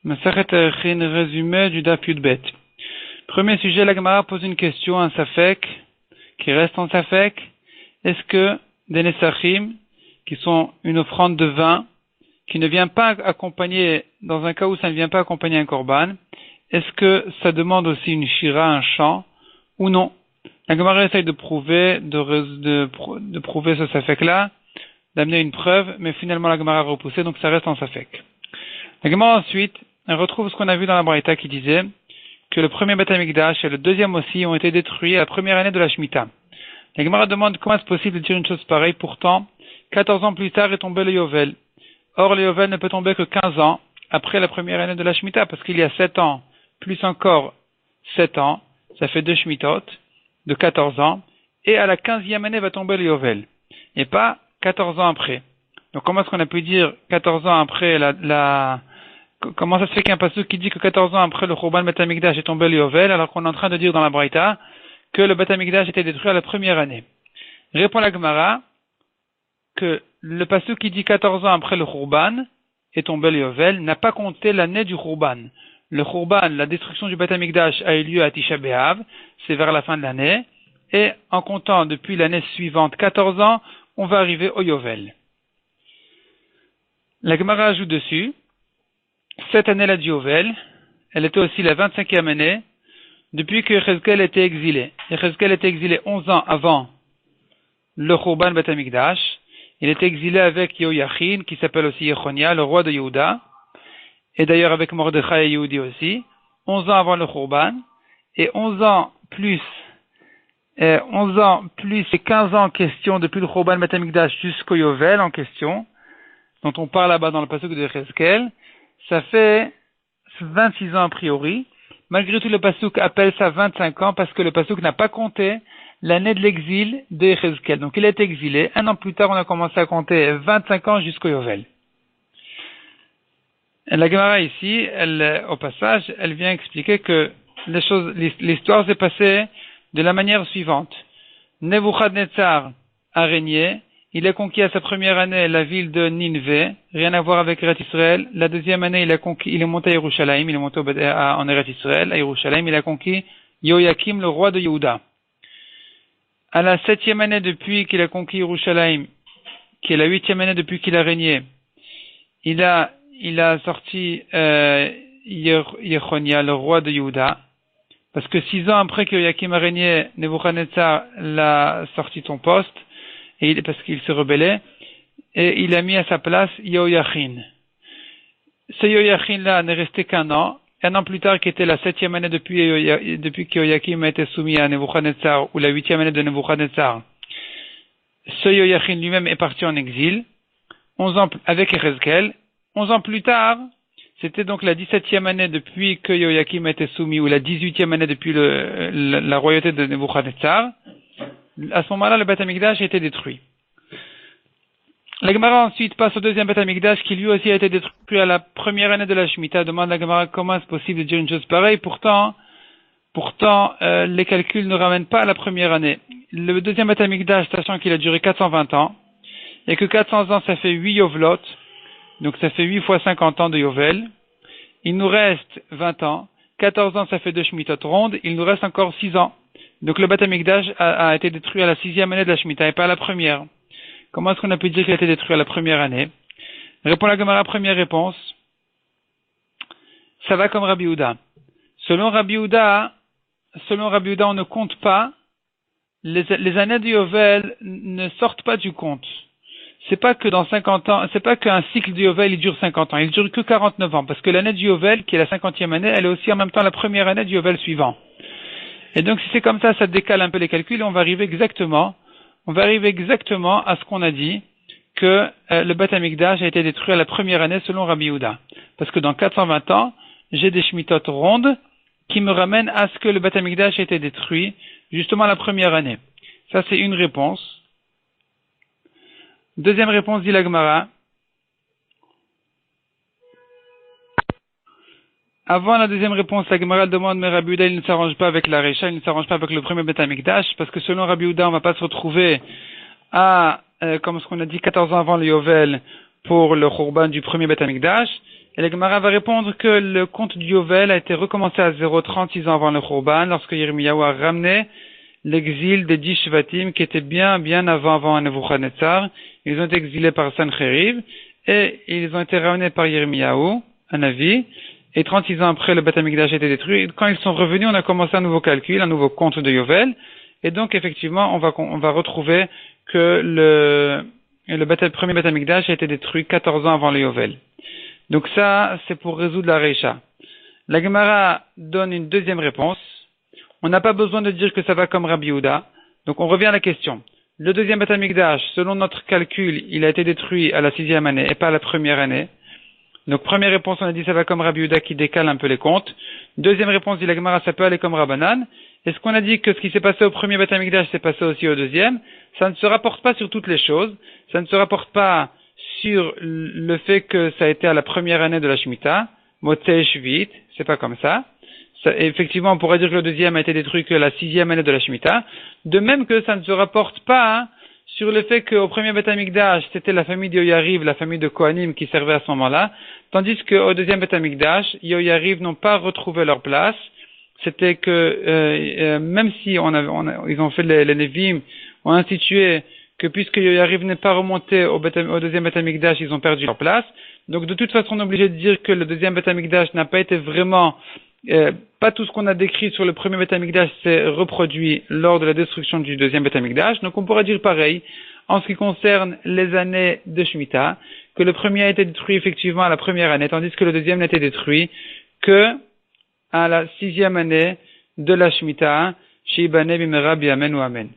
Masachet Erchin, résumé du Daf Yudbet. Premier sujet, la Gemara pose une question, un safek, qui reste en safek. Est-ce que des Nesachim, qui sont une offrande de vin, qui ne vient pas accompagner, dans un cas où ça ne vient pas accompagner un korban, est-ce que ça demande aussi une shira, un chant, ou non? La Gemara essaye de prouver, de prouver ce safek-là, d'amener une preuve, mais finalement la Gemara a repoussé, donc ça reste en safek. La Gemara ensuite, elle retrouve ce qu'on a vu dans la Braïta qui disait que le premier Beth Amikdash et le deuxième aussi ont été détruits à la première année de la Shemitah. La Gemara demande comment est-ce possible de dire une chose pareille, pourtant, 14 ans plus tard est tombé le Yovel. Or, le Yovel ne peut tomber que 15 ans après la première année de la Shemitah, parce qu'il y a 7 ans, plus encore 7 ans, ça fait 2 Shemitot, de 14 ans, et à la 15e année va tomber le Yovel, et pas 14 ans après. Donc comment est-ce qu'on a pu dire 14 ans après comment ça se fait qu'un pasuk qui dit que 14 ans après le Khurban Beth Amikdash est tombé le Yovel, alors qu'on est en train de dire dans la Braïta que le Beth Amikdash était détruit à la première année? Répond la Gemara que le pasuk qui dit 14 ans après le Khurban est tombé le Yovel n'a pas compté l'année du Khurban. Le Khurban, la destruction du Beth Amikdash a eu lieu à Tisha B'Av, c'est vers la fin de l'année, et en comptant depuis l'année suivante 14 ans, on va arriver au Yovel. La Gemara ajoute dessus, cette année-là du Yovel, elle était aussi la 25e année, depuis que Yechezkel était exilé. Yechezkel était exilé 11 ans avant le Khurban Beth Amikdash. Il était exilé avec Yoyachin, qui s'appelle aussi Yechonia, le roi de Yehuda, et d'ailleurs avec Mordechai et Yehudi aussi, 11 ans avant le Khurban, et 11 ans plus et 15 ans en question depuis le Khurban Beth Amikdash jusqu'au Yovel en question, dont on parle là-bas dans le pasuk de Yechezkel, ça fait 26 ans a priori. Malgré tout, le pasuk appelle ça 25 ans parce que le pasuk n'a pas compté l'année de l'exil de Yechezkel. Donc il a été exilé. Un an plus tard, on a commencé à compter 25 ans jusqu'au Yovel. Et la Gemara ici, au passage, elle vient expliquer que l'histoire s'est passée de la manière suivante. Nebuchadnezzar a régné. Il a conquis à sa première année la ville de Ninvé, rien à voir avec Eretz Israël. La deuxième année, il est monté à Yerushalayim, il est monté en Eretz Israël, à Yerushalayim, il a conquis Yoyakim, le roi de Yehuda. À la 7e année depuis qu'il a conquis Yerushalayim, qui est la 8e année depuis qu'il a régné, il a sorti Yechonia, le roi de Yehuda, parce que 6 ans après que Yoyakim a régné, Nebuchadnezzar l'a sorti de son poste, parce qu'il se rebellait, et il a mis à sa place Yoyachin. Ce Yoyachin-là n'est resté qu'un an plus tard, qui était la 7e année depuis que Yoyakim a été soumis à Nebuchadnezzar, ou la 8e année de Nebuchadnezzar. Ce Yoyachin lui-même est parti en exil, 11 ans avec Yechezkel. 11 ans plus tard, c'était donc la 17e année depuis que Yoyakim a été soumis, ou la 18e année depuis la royauté de Nebuchadnezzar. À ce moment-là, le Beth Amikdash a été détruit. La Gemara ensuite passe au deuxième Beth Amikdash qui lui aussi a été détruit à la première année de la Shemitah. Demande la Gemara comment est-ce possible de dire une chose pareille. Pourtant, les calculs ne ramènent pas à la première année. Le deuxième Beth Amikdash, sachant qu'il a duré 420 ans, et que 400 ans ça fait 8 Yovlot, donc ça fait 8 fois 50 ans de Yovel, il nous reste 20 ans, 14 ans ça fait 2 Shemitot rondes, il nous reste encore 6 ans. Donc le Beth Amikdash a été détruit à la 6e année de la Shemitah et pas à la première. Comment est-ce qu'on a pu dire qu'il a été détruit à la première année? Répond la Gemara, première réponse. Ça va comme Rabbi Yehuda. Selon Rabbi Yehuda, on ne compte pas, les années de Yovel ne sortent pas du compte. C'est pas que dans 50 ans, c'est pas qu'un cycle de Yovel il dure 50 ans, il dure que 49 ans, parce que l'année du Yovel, qui est la 50e année, elle est aussi en même temps la première année du Yovel suivant. Et donc, si c'est comme ça décale un peu les calculs et on va arriver exactement à ce qu'on a dit, que le Beth Amikdash a été détruit à la première année selon Rabbi Yehuda. Parce que dans 420 ans, j'ai des Shemitot rondes qui me ramènent à ce que le Beth Amikdash a été détruit justement à la première année. Ça, c'est une réponse. Deuxième réponse, dit la Gemara. Avant la deuxième réponse, la Gemara demande, mais Rabbi Yehuda, il ne s'arrange pas avec la Recha, il ne s'arrange pas avec le premier Beth Amikdash, parce que selon Rabbi Yehuda, on ne va pas se retrouver à, comme ce qu'on a dit, 14 ans avant le Yovel pour le Khurban du premier Beth Amikdash, Et la Gemara va répondre que le compte du Yovel a été recommencé à 36 ans avant le Khurban, lorsque Yirmiyahu a ramené l'exil des 10 Shvatim qui était bien avant Nebuchadnezzar. Ils ont été exilés par Sancheriv et ils ont été ramenés par Yirmiyahu, un Navi. Et 36 ans après, le Beth Amikdash a été détruit. Et quand ils sont revenus, on a commencé un nouveau calcul, un nouveau compte de Yovel. Et donc, effectivement, on va retrouver que le premier Beth Amikdash a été détruit 14 ans avant le Yovel. Donc ça, c'est pour résoudre la Reisha. La Gemara donne une deuxième réponse. On n'a pas besoin de dire que ça va comme Rabbi Yehuda. Donc on revient à la question. Le deuxième Beth Amikdash, selon notre calcul, il a été détruit à la 6e année et pas à la première année. Donc première réponse, on a dit ça va comme Rabbi Yehuda qui décale un peu les comptes. Deuxième réponse, dit la Gemara, ça peut aller comme Rabbanan. Est-ce qu'on a dit que ce qui s'est passé au premier Beth Amikdash s'est passé aussi au deuxième? Ça ne se rapporte pas sur toutes les choses. Ça ne se rapporte pas sur le fait que ça a été à la première année de la Shemitah. Motzei Shvit, c'est pas comme ça. Effectivement, on pourrait dire que le deuxième a été détruit que la 6e année de la Shemitah. De même que ça ne se rapporte pas sur le fait qu'au premier Beth Amikdash, c'était la famille de Yoyariv, la famille de Kohanim qui servait à ce moment-là. Tandis qu'au deuxième Beth Amikdash, Yoyariv n'ont pas retrouvé leur place. C'était que, même si ils ont fait les Nevim, ont institué que puisque Yoyariv n'est pas remonté au deuxième Beth Amikdash, ils ont perdu leur place. Donc de toute façon, on est obligé de dire que le deuxième Beth Amikdash n'a pas été vraiment, pas tout ce qu'on a décrit sur le premier Beth Amikdash s'est reproduit lors de la destruction du deuxième Beth Amikdash. Donc on pourrait dire pareil en ce qui concerne les années de Shemitah, que le premier a été détruit effectivement à la première année, tandis que le deuxième n'a été détruit que à la 6e année de la Shemitah, chez Ibane Bimera Biamen ou Amen.